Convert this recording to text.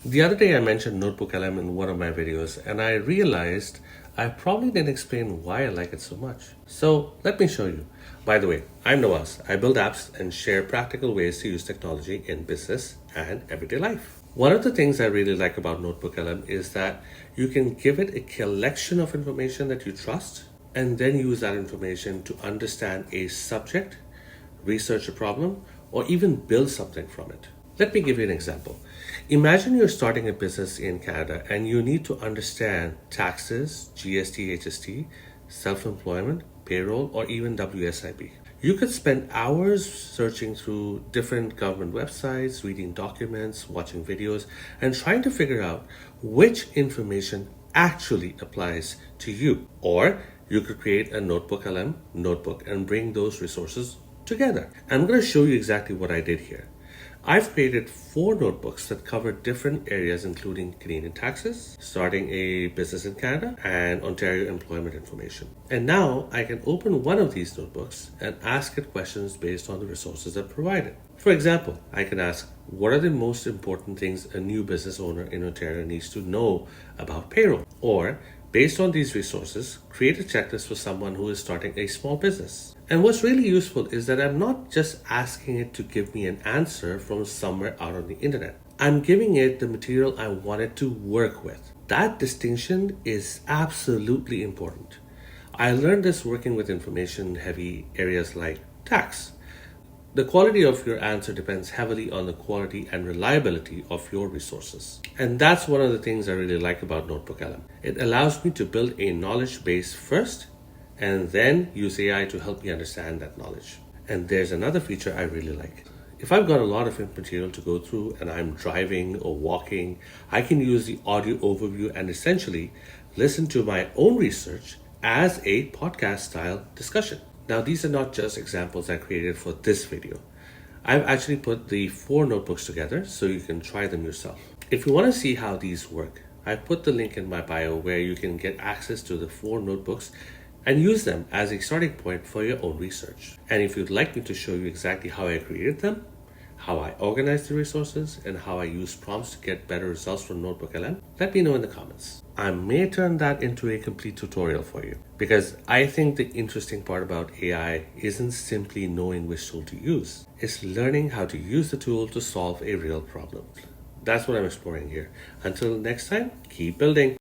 The other day I mentioned NotebookLM in one of my videos and I realized I probably didn't explain why I like it so much. So let me show you. By the way, I'm Nawaz. I build apps and share practical ways to use technology in business and everyday life. One of the things I really like about NotebookLM is that you can give it a collection of information that you trust and then use that information to understand a subject, research a problem, or even build something from it. Let me give you an example. Imagine you're starting a business in Canada and you need to understand taxes, GST, HST, self-employment, payroll, or even WSIB. You could spend hours searching through different government websites, reading documents, watching videos, and trying to figure out which information actually applies to you. Or you could create a NotebookLM notebook and bring those resources together. I'm going to show you exactly what I did here. I've created 4 notebooks that cover different areas, including Canadian taxes, starting a business in Canada, and Ontario employment information. And now I can open one of these notebooks and ask it questions based on the resources I've provided. For example, I can ask, what are the most important things a new business owner in Ontario needs to know about payroll? Or, based on these resources, create a checklist for someone who is starting a small business. And what's really useful is that I'm not just asking it to give me an answer from somewhere out on the internet. I'm giving it the material I want it to work with. That distinction is absolutely important. I learned this working with information-heavy areas like tax. The quality of your answer depends heavily on the quality and reliability of your resources. And that's one of the things I really like about NotebookLM. It allows me to build a knowledge base first and then use AI to help me understand that knowledge. And there's another feature I really like. If I've got a lot of material to go through and I'm driving or walking, I can use the audio overview and essentially listen to my own research as a podcast style discussion. Now, these are not just examples I created for this video. I've actually put the 4 notebooks together so you can try them yourself. If you want to see how these work, I've put the link in my bio where you can get access to the 4 notebooks and use them as a starting point for your own research. And if you'd like me to show you exactly how I created them, how I organize the resources, and how I use prompts to get better results from NotebookLM, let me know in the comments. I may turn that into a complete tutorial for you because I think the interesting part about AI isn't simply knowing which tool to use. It's learning how to use the tool to solve a real problem. That's what I'm exploring here. Until next time, keep building.